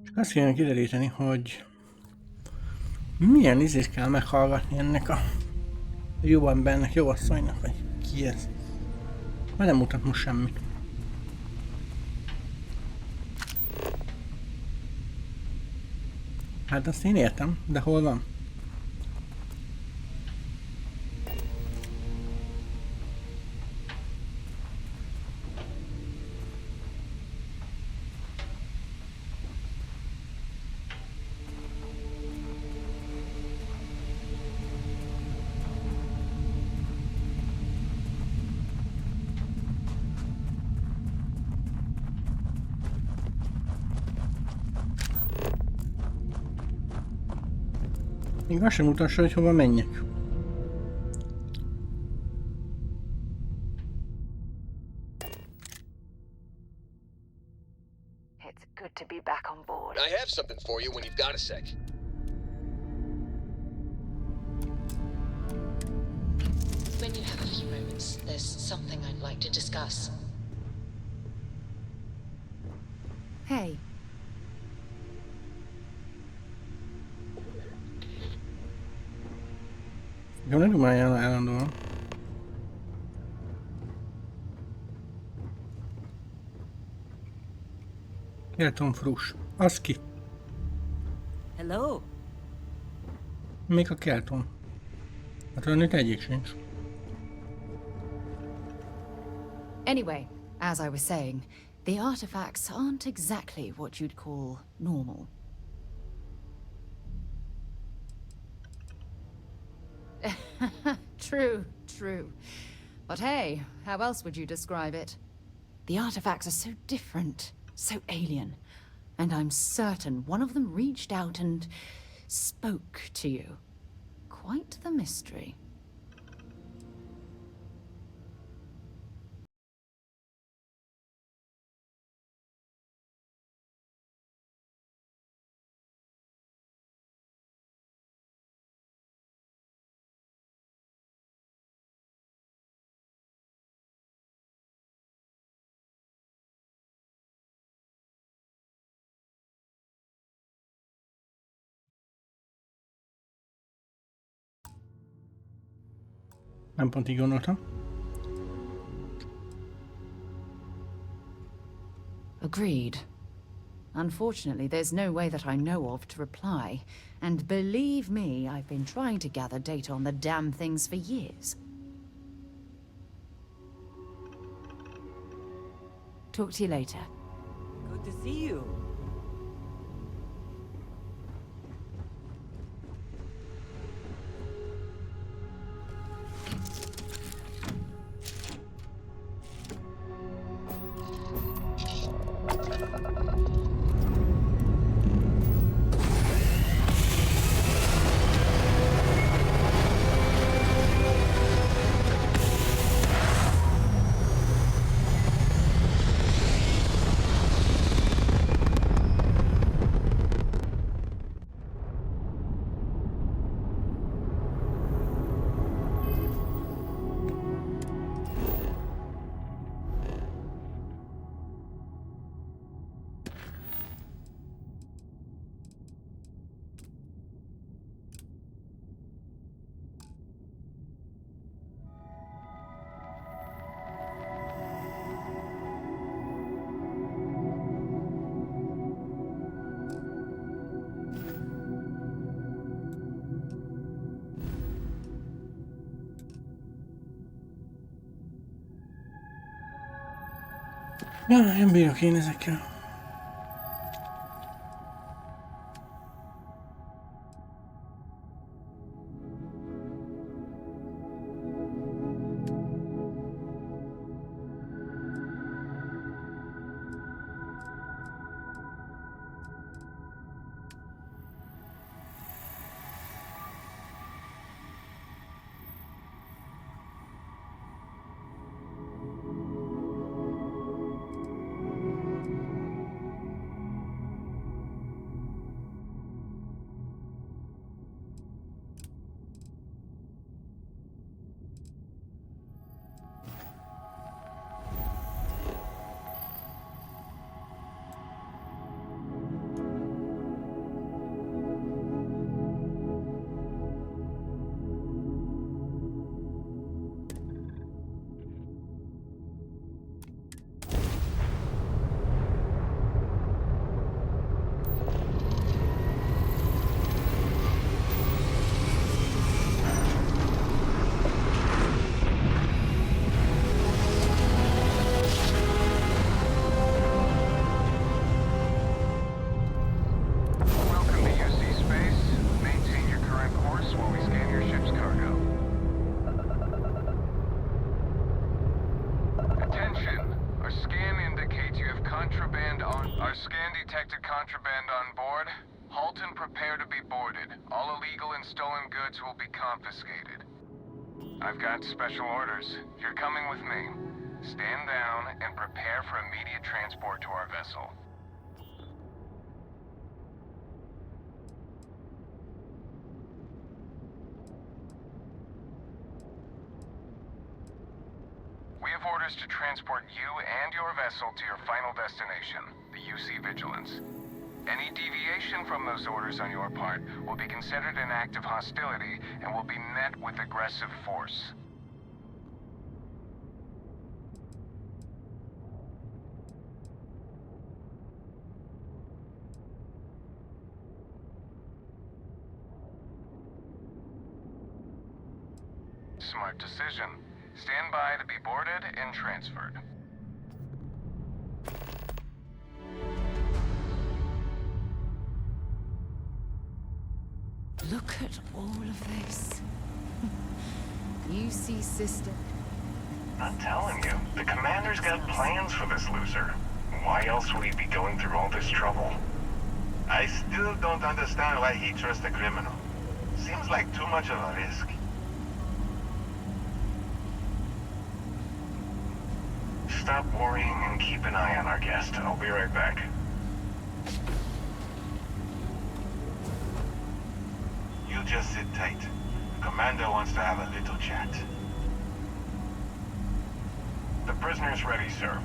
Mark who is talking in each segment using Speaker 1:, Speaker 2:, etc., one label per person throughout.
Speaker 1: Csak azt kéne kideríteni, hogy milyen izést kell meghallgatni ennek a jó embernek, jó asszonynak, vagy ki ez. Mert nem mutat most semmit. Hát azt én értem, de hol van? Még azt sem mutassa, hogy hova menjek.
Speaker 2: It's good to be back on board.
Speaker 3: I have something for you when you've got a sec.
Speaker 4: When you have a few moments, there's something I'd like to discuss.
Speaker 2: Hey.
Speaker 1: Jó, ne dumáljál állandóan. Kelton Frus. Az ki?
Speaker 2: Hello.
Speaker 1: Még a Kelton. Hát olyan itt egyik sincs.
Speaker 2: Anyway, as I was saying, the artifacts aren't exactly what you'd call normal. True. But hey, how else would you describe it? The artifacts are so different, so alien, and I'm certain one of them reached out and spoke to you. Quite the mystery.
Speaker 1: Nem pont így gondoltam.
Speaker 2: Agreed. Unfortunately, there's no way that I know of to reply. And believe me, I've been trying to gather data on the damn things for years. Talk to you later.
Speaker 5: Good to see you.
Speaker 1: Ja, nem bírok én ezekkel.
Speaker 6: detected contraband on board. Halt and prepare to be boarded. All illegal and stolen goods will be confiscated. I've got special orders. You're coming with me. Stand down and prepare for immediate transport to our vessel. We have orders to transport you and your vessel to your final destination, the UC Vigilance. Any deviation from those orders on your part will be considered an act of hostility and will be met with aggressive force. Smart decision. Stand by to be boarded and transferred.
Speaker 2: Look at all of this. UC sister.
Speaker 6: I'm telling you, the commander's got plans for this loser. Why else would he be going through all this trouble?
Speaker 7: I still don't understand why he trusts a criminal. Seems like too much of a risk.
Speaker 6: Stop worrying and keep an eye on our guest. I'll be right back.
Speaker 7: You just sit tight. The commander wants to have a little chat.
Speaker 6: The prisoner's ready, sir.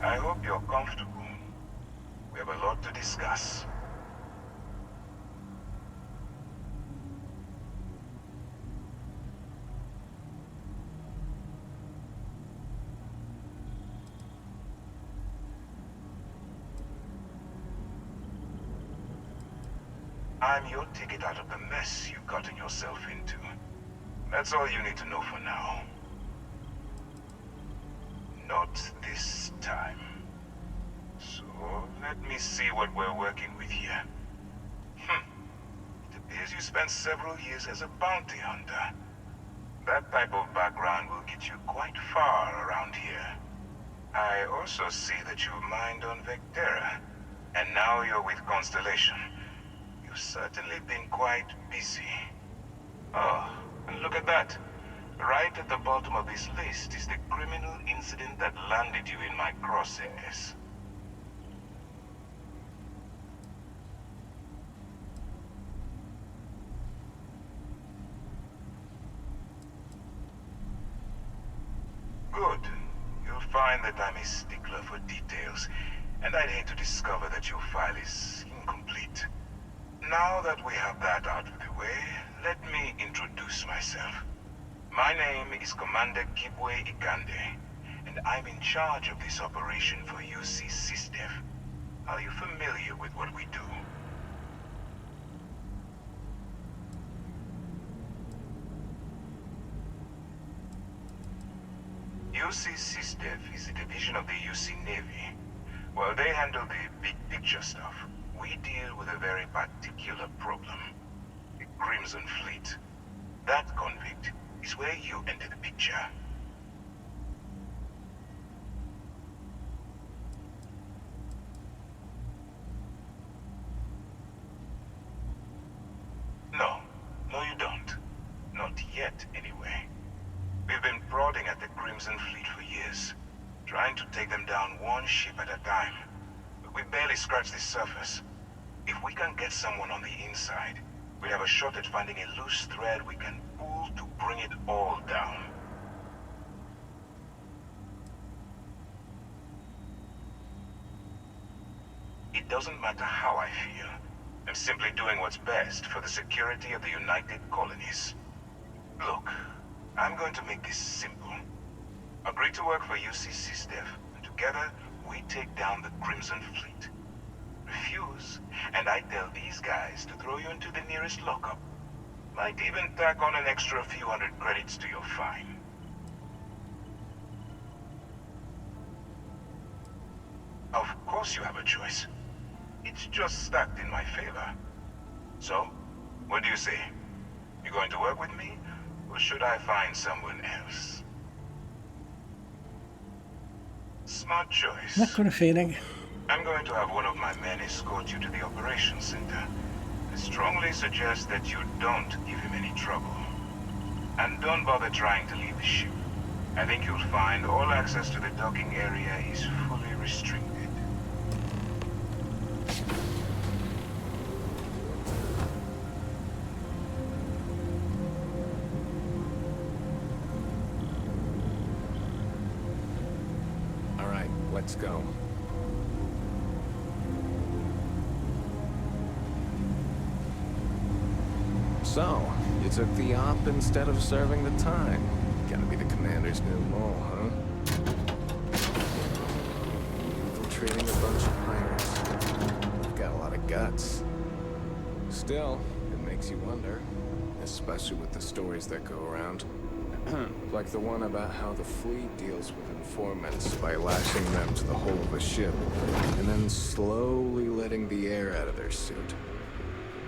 Speaker 7: I hope you're comfortable. We have a lot to discuss. I'm your ticket out of the mess you've gotten yourself into. That's all you need to know for now. Not this time. So, let me see what we're working with here. It appears you spent several years as a bounty hunter. That type of background will get you quite far around here. I also see that you mined on Vectera, and now you're with Constellation. You've certainly been quite busy. Oh, and look at that. Right at the bottom of this list is the criminal incident that landed you in my crosshairs. Good. You'll find that I'm a stickler for details, and I'd hate to discover that your file is incomplete. Now that we have that out of the way, let me introduce myself. My name is Commander Kibwe Ikande, and I'm in charge of this operation for UC SysDev. Are you familiar with what we do? UC SysDev is a division of the UC Navy. While they handle the big picture stuff, we deal with a very particular problem. The Crimson Fleet. That convict is where you enter the picture. No, you don't. Not yet, anyway. We've been prodding at the Crimson Fleet for years, trying to take them down one ship at a time. But we barely scratched the surface. If we can get someone on the inside, we have a shot at finding a loose thread we can pull to bring it all down. It doesn't matter how I feel. I'm simply doing what's best for the security of the United Colonies. Look, I'm going to make this simple. Agree to work for UC SysDev, and together we take down the Crimson Fleet. Refuse, and I tell these guys to throw you into the nearest lockup. Might even tack on an extra few hundred credits to your fine. Of course you have a choice. It's just stacked in my favor. So, What do you say? You going to work with me? Or should I find someone else? Smart choice.
Speaker 1: Mekkora féreg?
Speaker 7: I'm going to have one of my men escort you to the operations center. I strongly suggest that you don't give him any trouble. And don't bother trying to leave the ship. I think you'll find all access to the docking area is fully restricted.
Speaker 6: All right, let's go. So, you took the op instead of serving the time. Gotta be the commander's new mole, huh? Infiltrating a bunch of pirates. You've got a lot of guts. Still, it makes you wonder, especially with the stories that go around. Like the one about how the fleet deals with informants by lashing them to the hull of a ship, and then slowly letting the air out of their suit.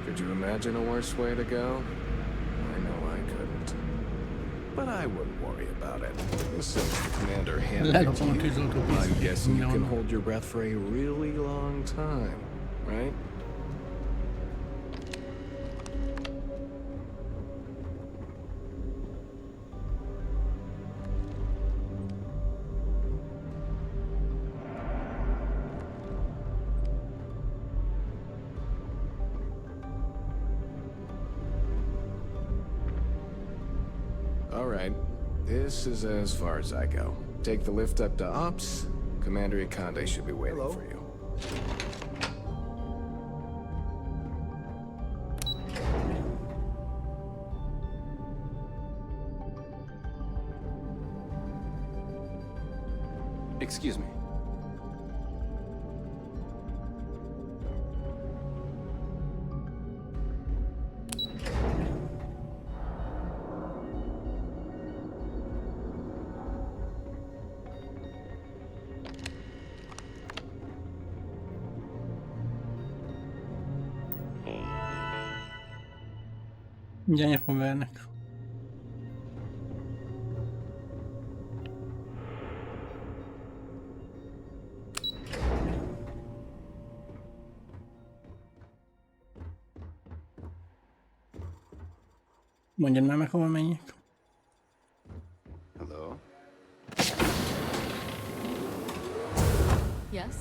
Speaker 6: Could you imagine a worse way to go? I know I couldn't. But I wouldn't worry about it. Since the commander handed it to you, I'm guessing you can hold your breath for a really long time, right? Alright, this is as far as I go. Take the lift up to Ops. Commander Ikande should be waiting for you.
Speaker 8: Excuse me.
Speaker 1: Mindjárt nyakon vernek. Mondjad már meg, hova menjek.
Speaker 8: Hello?
Speaker 2: Yes?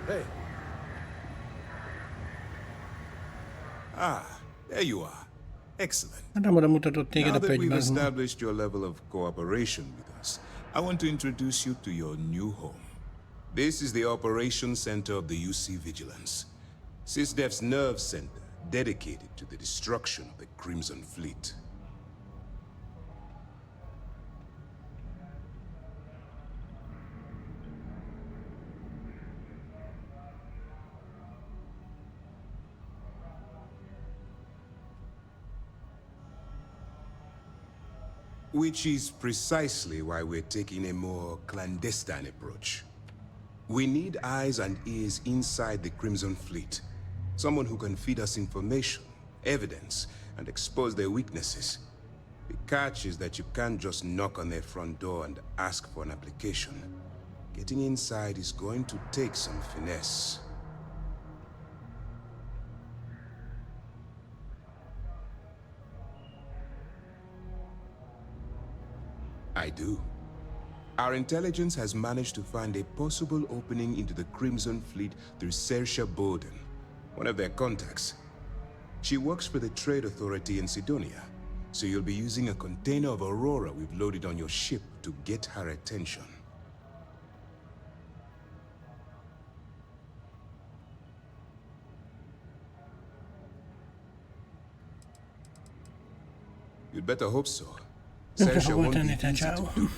Speaker 9: Hey. Ah, there you are. Excellent.
Speaker 1: Hát nem oda mutatott téged
Speaker 9: Now
Speaker 1: a
Speaker 9: that we've
Speaker 1: pöttyben.
Speaker 9: established your level of cooperation with us, I want to introduce you to your new home. This is the Operations Center of the UC Vigilance. SysDef's nerve center, dedicated to the destruction of the Crimson Fleet. Which is precisely why we're taking a more clandestine approach. We need eyes and ears inside the Crimson Fleet. Someone who can feed us information, evidence, and expose their weaknesses. The catch is that you can't just knock on their front door and ask for an application. Getting inside is going to take some finesse. I do. Our intelligence has managed to find a possible opening into the Crimson Fleet through Saoirse Bowden, one of their contacts. She works for the Trade Authority in Sidonia, so you'll be using a container of Aurora we've loaded on your ship to get her attention. You'd better hope so. Saoirse won't be easy to do.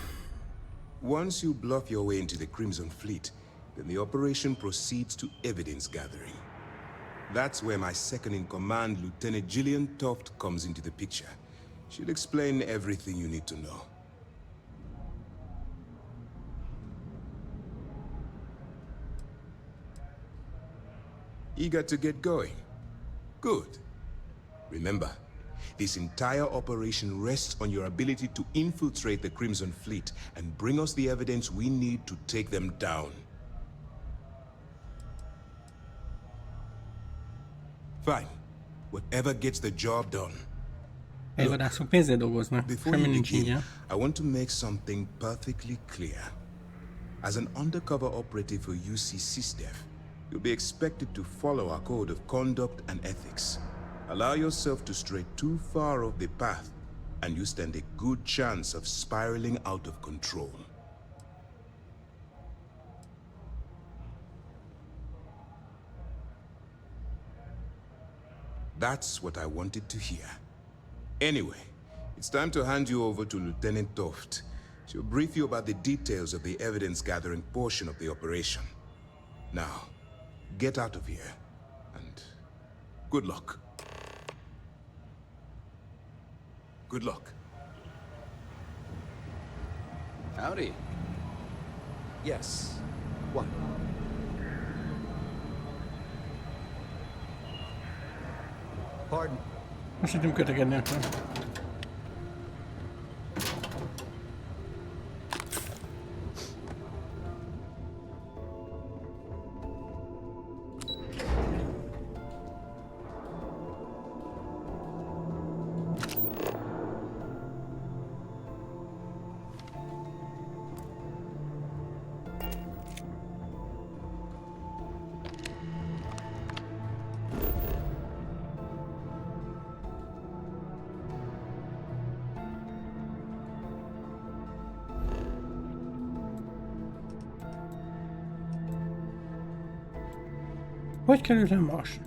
Speaker 9: Once you bluff your way into the Crimson Fleet, then the operation proceeds to evidence gathering. That's where my second-in-command, Lieutenant Gillian Toft, comes into the picture. She'll explain everything you need to know. Eager to get going? Good. Remember, this entire operation rests on your ability to infiltrate the Crimson Fleet and bring us the evidence we need to take them down. Fine. Whatever gets the job done.
Speaker 1: Elvadászok pénzért dolgoznak,
Speaker 9: Before
Speaker 1: semmi
Speaker 9: you
Speaker 1: nincs
Speaker 9: begin,
Speaker 1: ingyen.
Speaker 9: I want to make something perfectly clear. As an undercover operative for UC SysDev, you'll be expected to follow our code of conduct and ethics. Allow yourself to stray too far off the path, and you stand a good chance of spiraling out of control. That's what I wanted to hear. Anyway, it's time to hand you over to Lieutenant Toft. She'll brief you about the details of the evidence-gathering portion of the operation. Now, get out of here, and good luck. Good luck.
Speaker 8: Howdy. Yes. What? Pardon?
Speaker 1: Azt hittem kötekedni akar. Hogy kerültem most?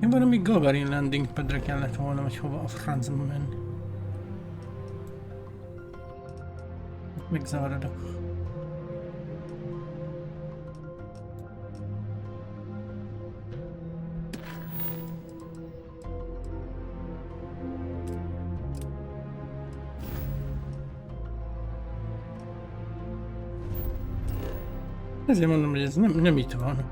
Speaker 1: Én valami Gagarin landing padre kellett volna, vagy hova a francba menni. Megzavarodok. Ezért mondom, hogy ez nem itt van.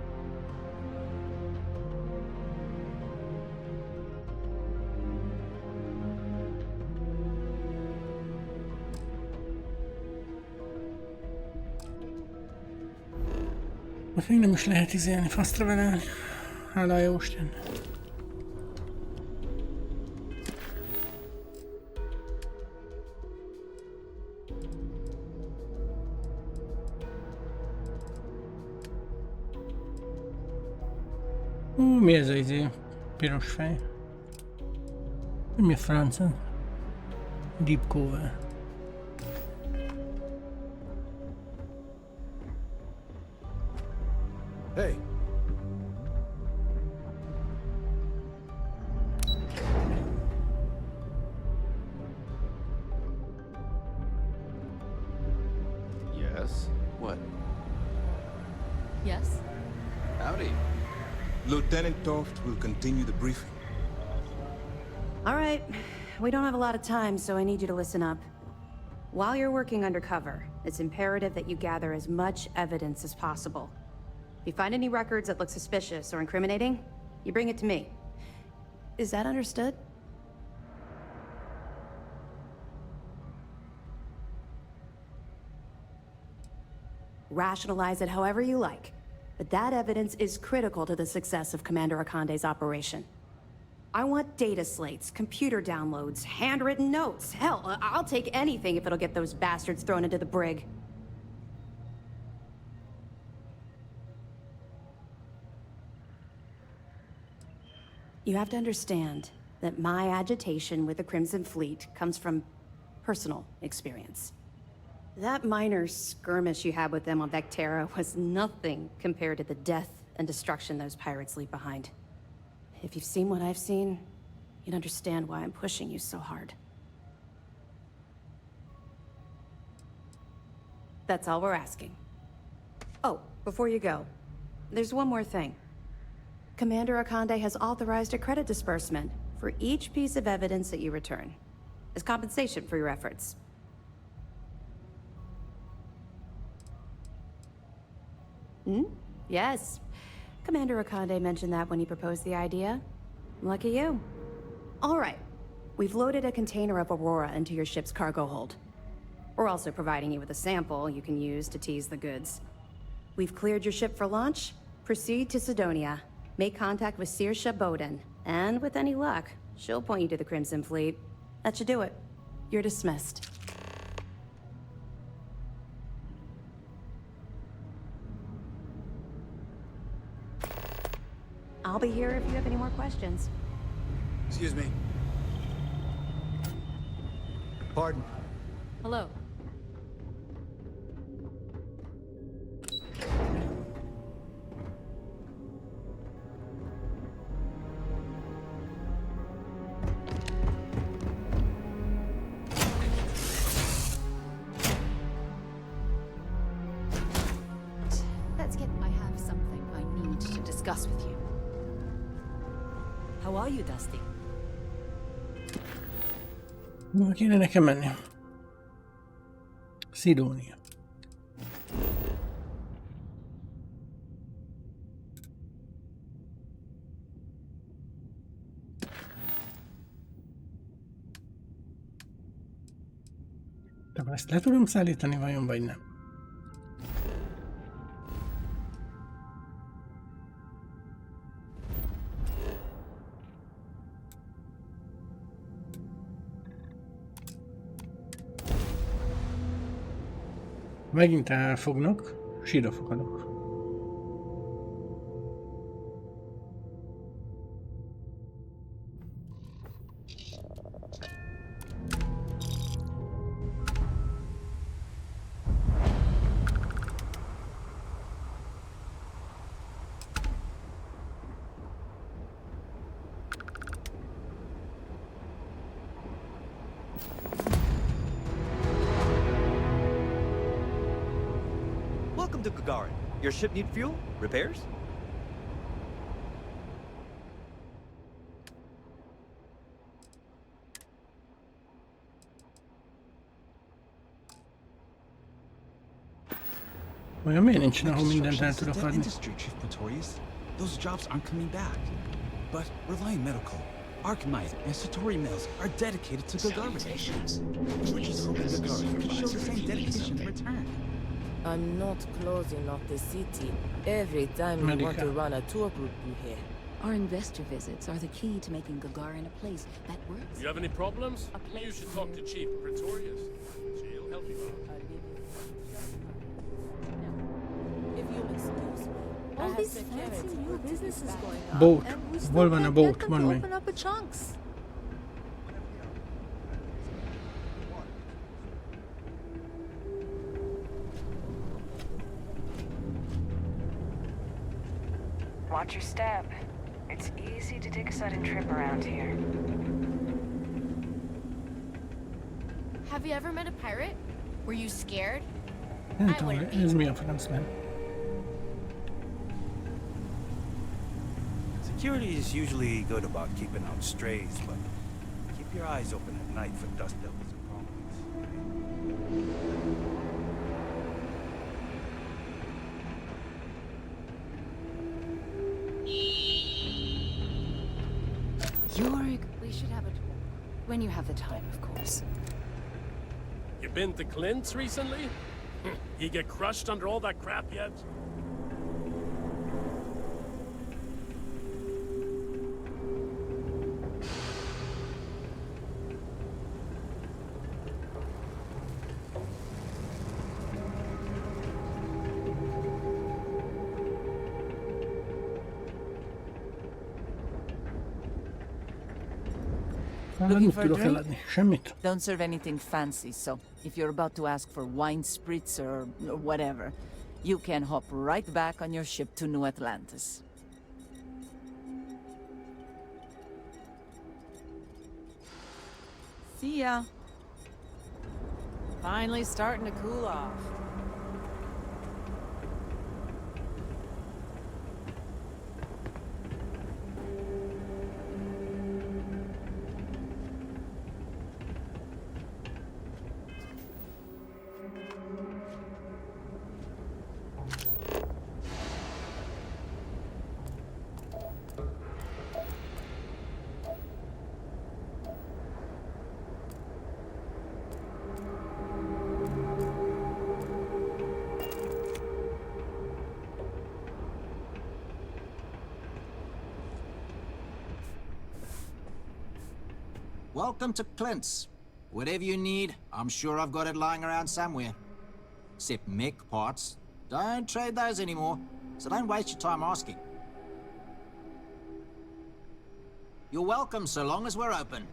Speaker 1: Most még nem is lehet izélni, fasztra velelni. Hála a jóisten. Mi ez a izé? Piros fej? Mi a francia? Deep cover.
Speaker 8: Hey. Yes. What?
Speaker 2: Yes?
Speaker 8: Howdy.
Speaker 9: Lieutenant Toft will continue the briefing.
Speaker 10: All right. We don't have a lot of time, so I need you to listen up. While you're working undercover, it's imperative that you gather as much evidence as possible. If you find any records that look suspicious or incriminating, you bring it to me. Is that understood? Rationalize it however you like, but that evidence is critical to the success of Commander Akande's operation. I want data slates, computer downloads, handwritten notes. Hell, I'll take anything if it'll get those bastards thrown into the brig. You have to understand that my agitation with the Crimson Fleet comes from personal experience. That minor skirmish you had with them on Vectera was nothing compared to the death and destruction those pirates leave behind. If you've seen what I've seen, you'd understand why I'm pushing you so hard. That's all we're asking. Oh, before you go, there's one more thing. Commander Akande has authorized a credit disbursement for each piece of evidence that you return, as compensation for your efforts. Yes. Commander Akande mentioned that when he proposed the idea. Lucky you. All right. We've loaded a container of Aurora into your ship's cargo hold. We're also providing you with a sample you can use to tease the goods. We've cleared your ship for launch. Proceed to Sidonia. Make contact with Saoirse Bowden. And with any luck, she'll point you to the Crimson Fleet. That should do it. You're dismissed. I'll be here if you have any more questions.
Speaker 8: Excuse me. Pardon.
Speaker 10: Hello.
Speaker 2: Let's get... I have something I need to discuss with you.
Speaker 5: How are you, Dusty?
Speaker 1: Hova kéne nekem menni? Sidonia. De ezt le tudom szállítani vajon, vagy nem? Megint elfognak, sírra fogadok.
Speaker 11: To Gagarin. Your ship need fuel? Repairs?
Speaker 1: Olyan miért nincs, ahol mindent el tudok adni?
Speaker 12: Those jobs aren't coming back. But Reliant Medical, Arcanite, and Satori Mills are dedicated to Gagarin. We're just hoping Gagarin can show the same dedication in return.
Speaker 5: I'm not closing off the city every time we want to run a tour group through here.
Speaker 13: Our investor visits are the key to making Gagarin a place that works.
Speaker 14: You have any problems? You should talk to Chief Pretorius. She'll help you out.
Speaker 5: If you'll excuse me,
Speaker 13: all these fancy new businesses going on.
Speaker 1: Boat.
Speaker 13: And we
Speaker 1: Hol van a
Speaker 13: still
Speaker 1: boat?
Speaker 13: can't
Speaker 1: Mondd meg.
Speaker 13: open up a chunks.
Speaker 15: Watch your step. It's easy to take a sudden trip around here.
Speaker 16: Have you ever met a pirate? Were you scared?
Speaker 1: Nem tudom, ez mi a franc, nem?
Speaker 12: Securities usually good about keeping out strays, but keep your eyes open at night for dust devils and problems.
Speaker 2: Yorick, we should have a talk. When you have the time, of course.
Speaker 14: You been to Clint's recently? You get crushed under all that crap yet?
Speaker 2: Looking for a drink? Don't serve anything fancy, so if you're about to ask for wine spritz or whatever,
Speaker 17: you can hop right back on your ship to New Atlantis. See ya. Finally starting to cool off.
Speaker 18: Welcome to Clint's. Whatever you need, I'm sure I've got it lying around somewhere. Except mech parts. Don't trade those anymore, so don't waste your time asking. You're welcome so long as we're open.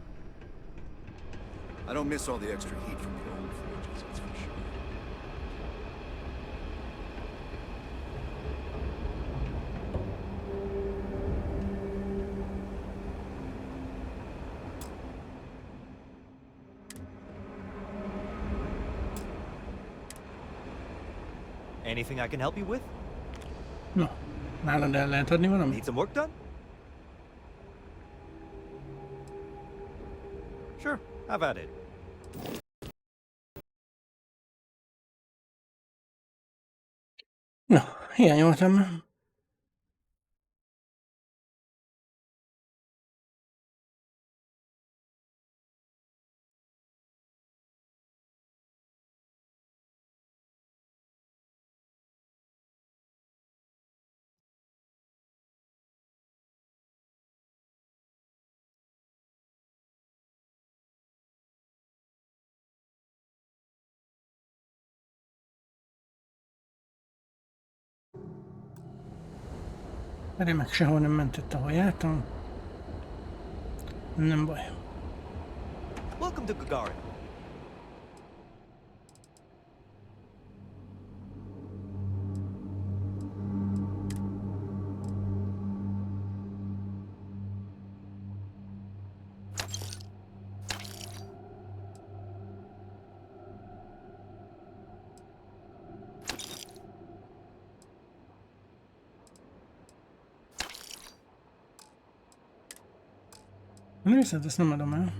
Speaker 8: I don't miss all the extra heat from the old forges, that's for sure.
Speaker 11: Anything I can help you with?
Speaker 1: No, nálad el lehet adni valamit?
Speaker 11: Need some work done? Sure, have at it.
Speaker 1: Na, hiányoltam. Remek, sehol nem mentett, ahol jártam. Nem baj.
Speaker 11: Welcome to Gagarin.
Speaker 1: Viszont ezt nem adom el.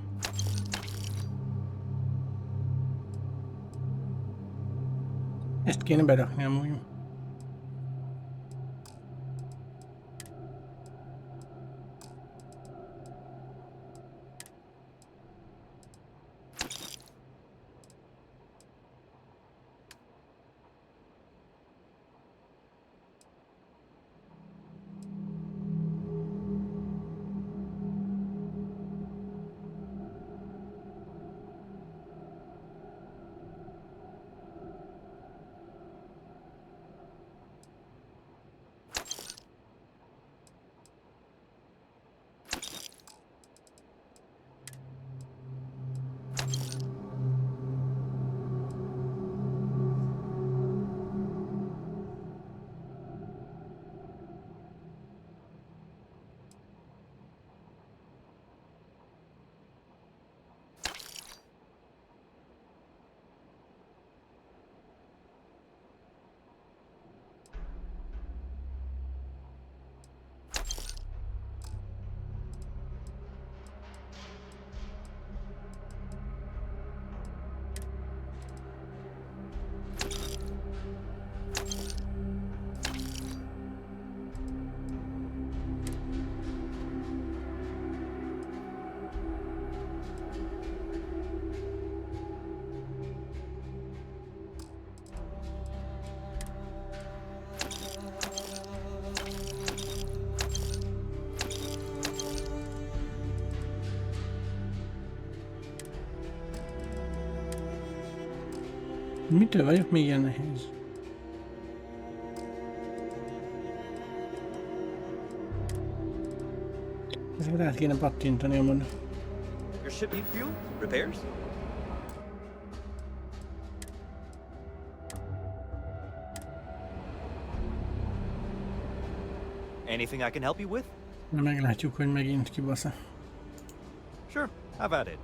Speaker 1: Ezt kéne berakni amúgy. Mitől vagyok még ilyen nehéz? Ezeket át kéne pattintani a mod.
Speaker 11: Your ship need fuel? Repairs? Anything I can help you with?
Speaker 1: Na meglátjuk, hogy megint kibasz-e.
Speaker 11: Sure, have at it.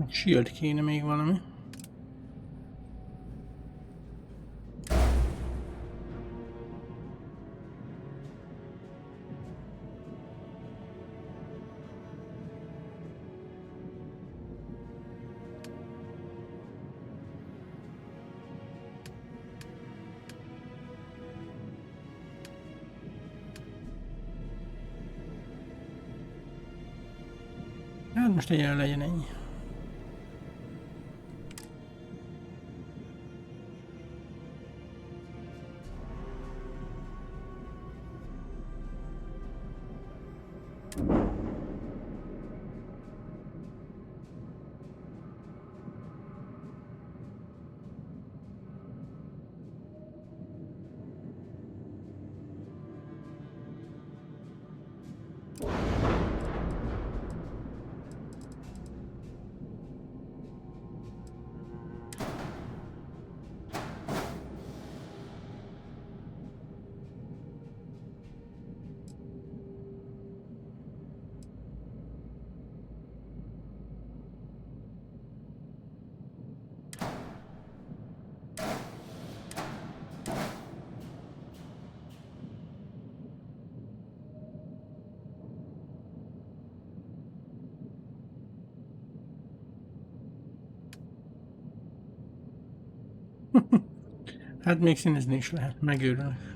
Speaker 1: Shield kéne még valami. Hát most egyenlő legyen ennyi. Hát még színezni is lehet, megőrülök.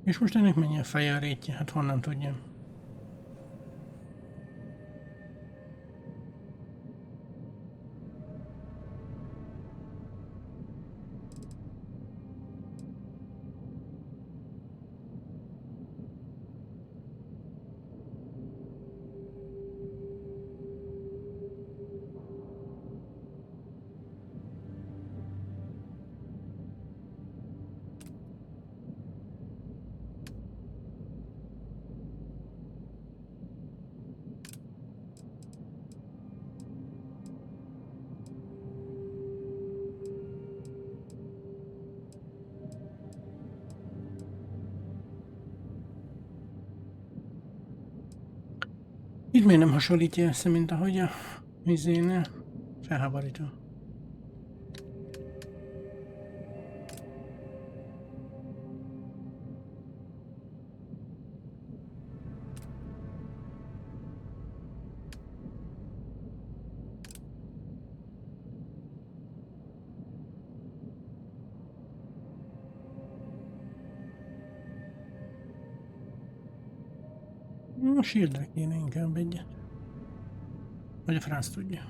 Speaker 1: És most ennek mennyi a feje a rétje? Hát honnan tudjam? Itt miért nem hasonlítja össze, mint ahogy a vizénél? Felháborító. A shieldre kéne inkább egyet. Vagy a franc tudja.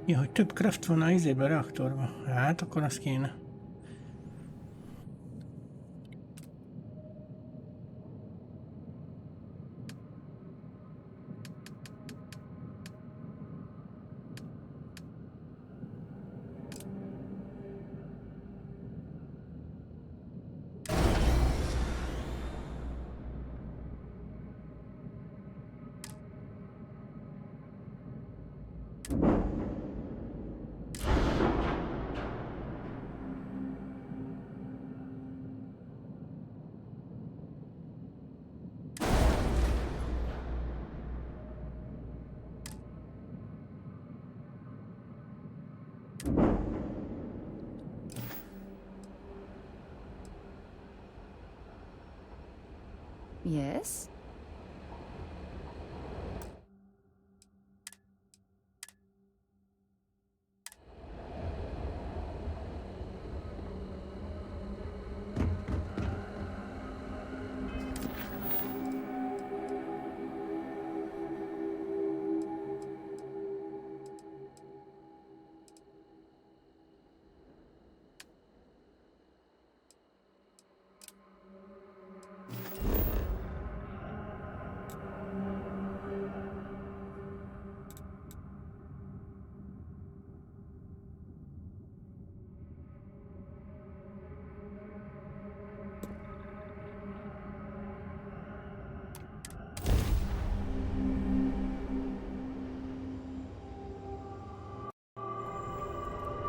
Speaker 1: Ja, hogy több craft van a izébe, a reaktorba. Hát, akkor az kéne.
Speaker 2: Yes?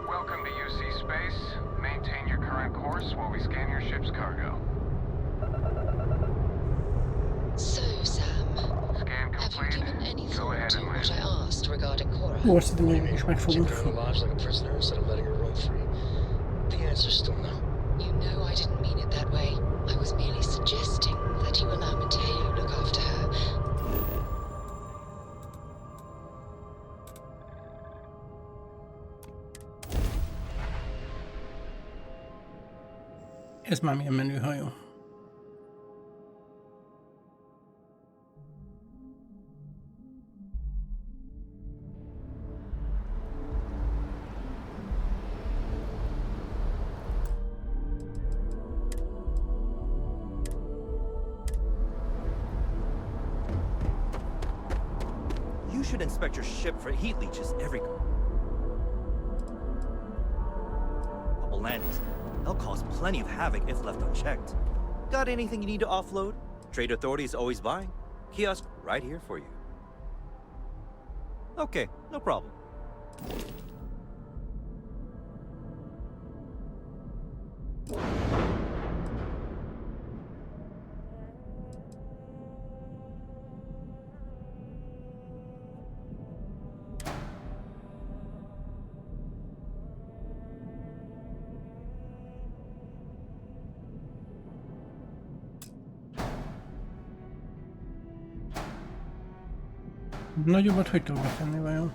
Speaker 6: Welcome to UC Space. Maintain your current course while we scan your ship's cargo.
Speaker 4: So, Sam,
Speaker 6: Scan
Speaker 4: have you
Speaker 6: complete.
Speaker 4: given any
Speaker 6: Go
Speaker 4: thought
Speaker 6: ahead
Speaker 4: to
Speaker 6: and
Speaker 4: what
Speaker 6: land.
Speaker 4: I asked regarding Cora?
Speaker 1: Ó, azt hiszem, hogy is meg fogunk.
Speaker 3: Keep her in the lodge like a prisoner instead of letting her roam free. The answer's still no.
Speaker 4: You know I didn't mean it that way. I was merely suggesting that you allow Mateo look after her.
Speaker 1: Ez már milyen menő hajó.
Speaker 11: You should inspect your ship for heat leeches every couple landings. They'll cause plenty of havoc if left unchecked. Got anything you need to offload? Trade Authority is always buying. Kiosk right here for you. Okay, no problem.
Speaker 1: Nagyobbat hogy tudok betenni vajon?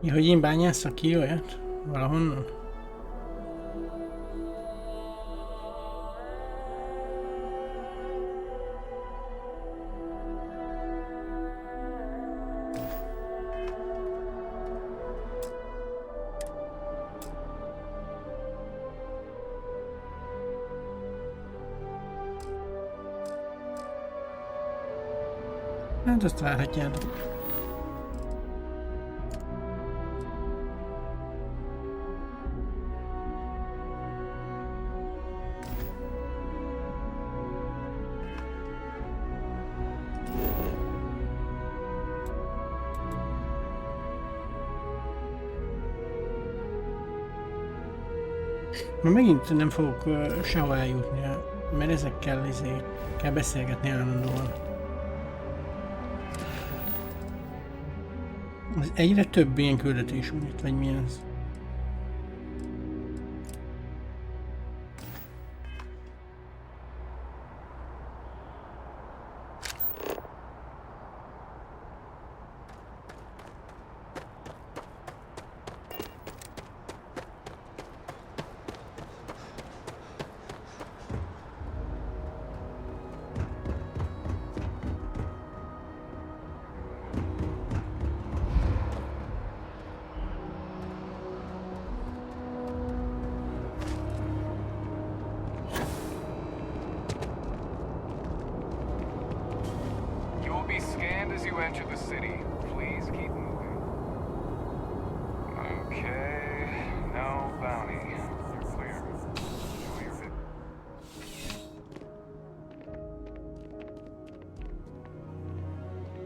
Speaker 1: Ja, hogy én bányásszak ki olyat? Valahonnan? Hát azt várhatjátok. Ma megint nem fogok sehol eljutni, mert ezekkel kell beszélgetni állandóan. Az egyre több ilyen küldetés van itt, vagy mi ez?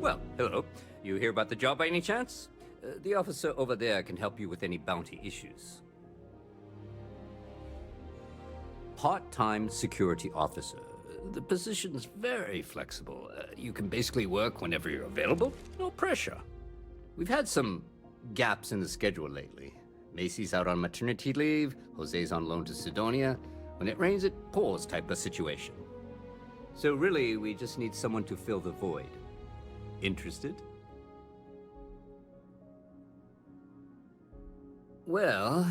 Speaker 19: Well, hello. You hear about the job by any chance? The officer over there can help you with any bounty issues. Part-time security officer. The position's very flexible. You can basically work whenever you're available. No pressure. We've had some gaps in the schedule lately. Macy's out on maternity leave. Jose's on loan to Sidonia. When it rains, it pours type of situation. So really, we just need someone to fill the void. Interested? Well,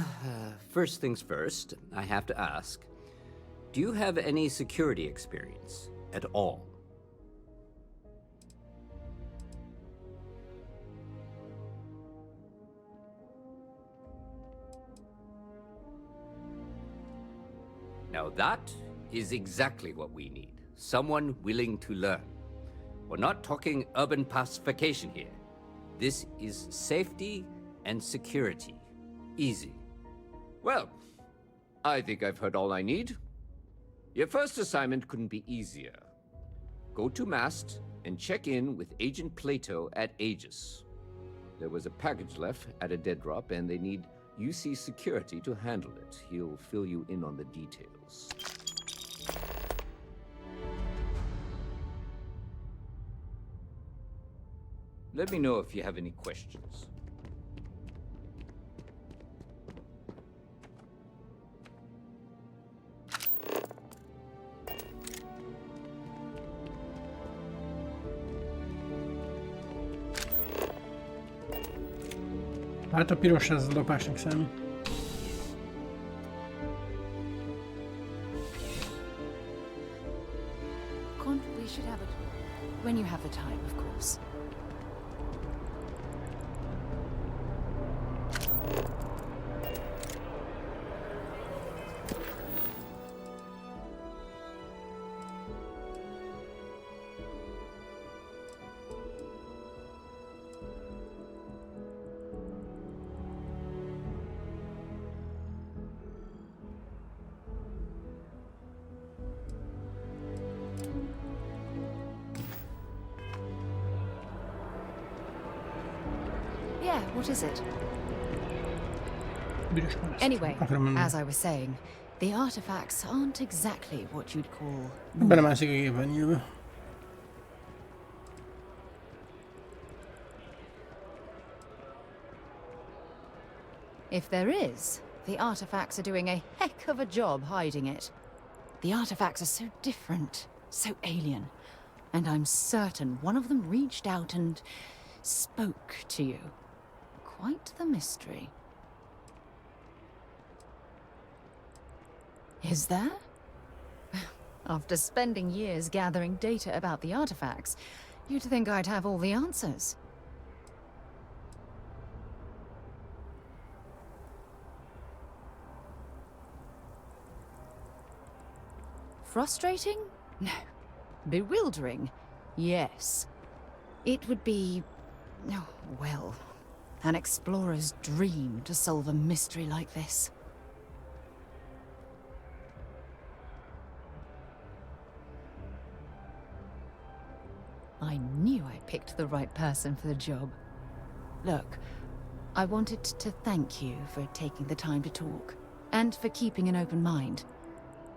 Speaker 19: first things first, I have to ask, do you have any security experience at all? Now that is exactly what we need. Someone willing to learn. We're not talking urban pacification here. This is safety and security. Easy. Well, I think I've heard all I need. Your first assignment couldn't be easier. Go to Mast and check in with Agent Plato at Aegis. There was a package left at a dead drop and they need UC security to handle it. He'll fill you in on the details. Let me know if you have any questions.
Speaker 1: Hát a piros az a lopásnak számít.
Speaker 2: We should have it when you have the time, of course. Yeah, what is it? Anyway, as I was saying, the artifacts aren't exactly what you'd call...
Speaker 1: Belemászik a gépben nyilván.
Speaker 2: If there is, the artifacts are doing a heck of a job hiding it. The artifacts are so different, so alien, and I'm certain one of them reached out and spoke to you. quite the mystery. Is there? After spending years gathering data about the artifacts, you'd think I'd have all the answers. Frustrating? No. Bewildering? Yes. It would be, oh, well, an explorer's dream to solve a mystery like this. I knew I picked the right person for the job. Look, I wanted to thank you for taking the time to talk, and for keeping an open mind.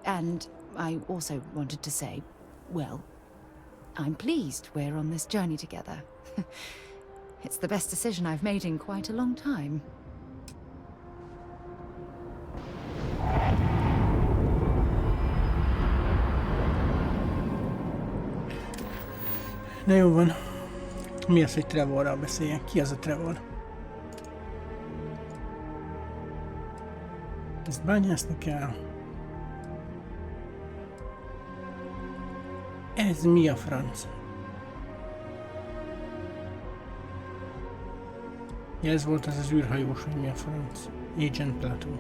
Speaker 2: And I also wanted to say, well, I'm pleased we're on this journey together. It's the best decision I've made in quite a long time.
Speaker 1: Na jó van. Mi az, hogy Trevorral beszéljen? Ki az a Trevor? Ezt bányászni kell. Ez mi a franc? Ja, ez volt az űrhajós, hogy mi a franc. Agent Plateau.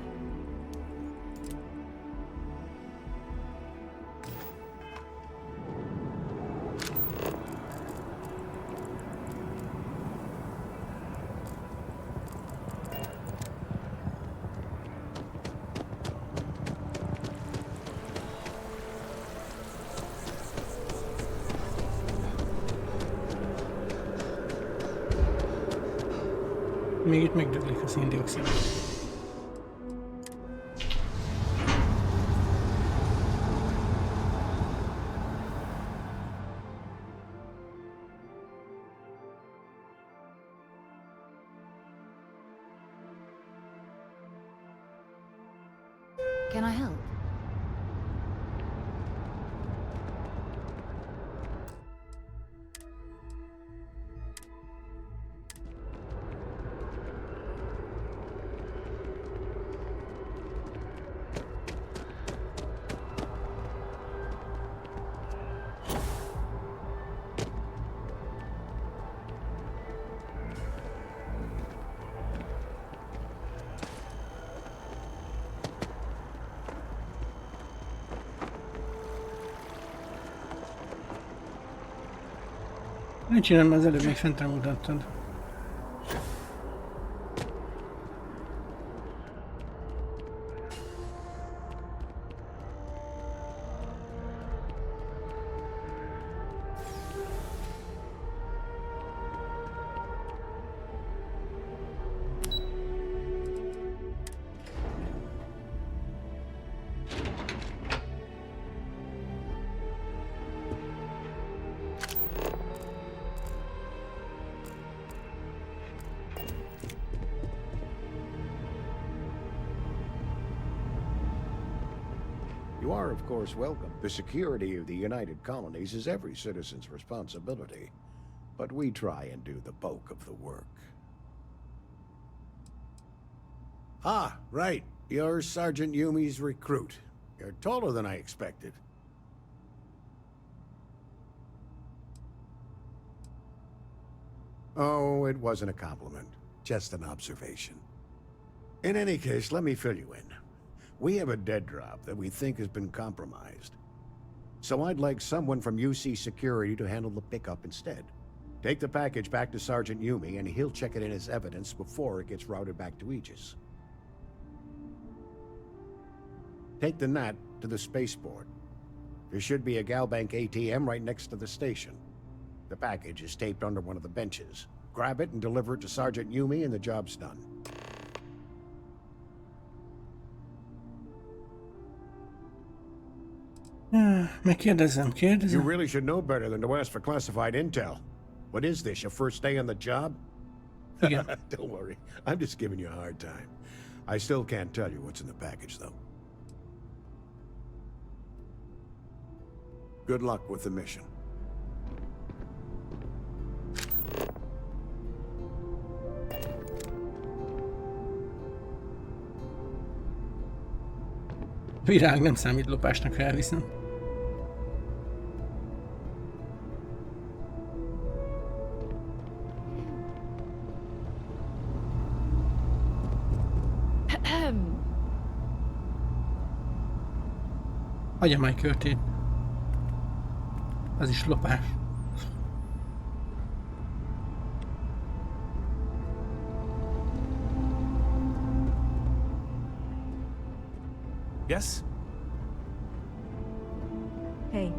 Speaker 1: Még itt megdöglik a széndioxid.
Speaker 2: Can I help?
Speaker 1: Mit csinálom, az előbb még fentre mutattad.
Speaker 20: You are, of course, welcome. The security of the United Colonies is every citizen's responsibility, but we try and do the bulk of the work. Ah, right. You're Sergeant Yumi's recruit. You're taller than I expected. Oh, it wasn't a compliment. Just an observation. In any case, let me fill you in. We have a dead drop that we think has been compromised. So I'd like someone from UC Security to handle the pickup instead. Take the package back to Sergeant Yumi and he'll check it in as evidence before it gets routed back to Aegis. Take the NAT to the spaceport. There should be a Galbank ATM right next to the station. The package is taped under one of the benches. Grab it and deliver it to Sergeant Yumi and the job's done.
Speaker 1: Megkérdezem.
Speaker 20: You really should know better than to ask for classified intel. What is this, your first day on the job?
Speaker 1: Yeah.
Speaker 20: Don't worry, I'm just giving you a hard time. I still can't tell you what's in the package, though. Good luck with the mission.
Speaker 1: Virág nem számít lopásnak, ha elviszem. Hagyamány körtét. Az is lopás.
Speaker 12: Yes?
Speaker 21: Hey.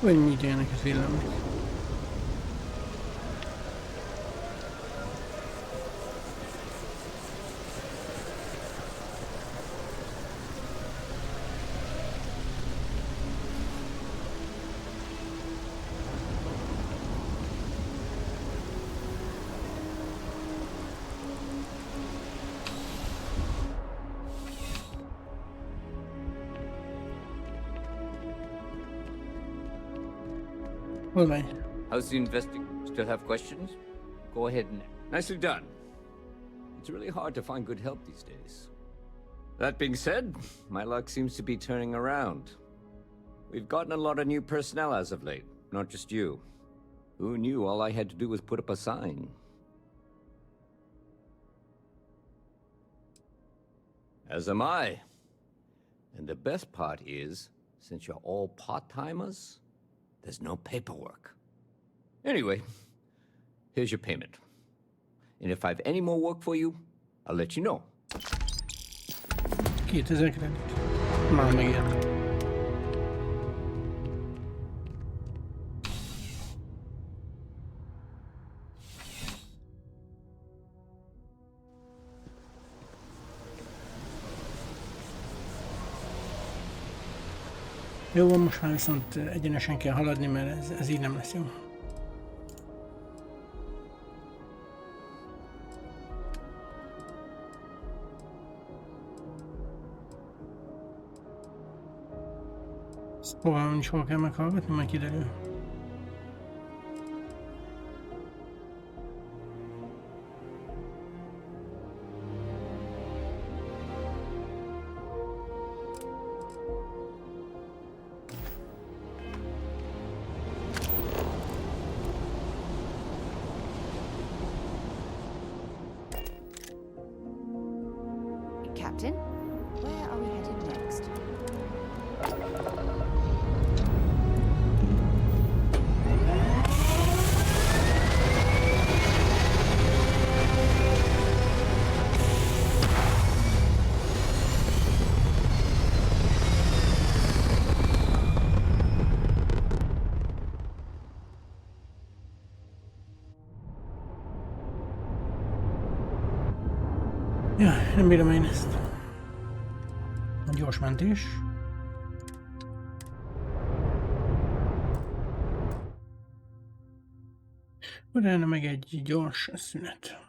Speaker 1: Hogy mi ilyeneket villámlik.
Speaker 19: How's the investing? Still have questions? Go ahead and... Nicely done. It's really hard to find good help these days. That being said, my luck seems to be turning around. We've gotten a lot of new personnel as of late, not just you. Who knew all I had to do was put up a sign? As am I. And the best part is, since you're all part-timers, there's no paperwork. Anyway, here's your payment. And if I have any more work for you, I'll let you know.
Speaker 1: 2000 kredit. Már megért. Jó van, most már viszont egyenesen kell haladni, mert ez így nem lesz jó. Fogalmam nincs, hol kell meghallgatni, majd kiderül.
Speaker 2: Captain, where are we headed next?
Speaker 1: Ja, nem bírom én ezt. Gyors mentés. Utána meg egy gyors szünet.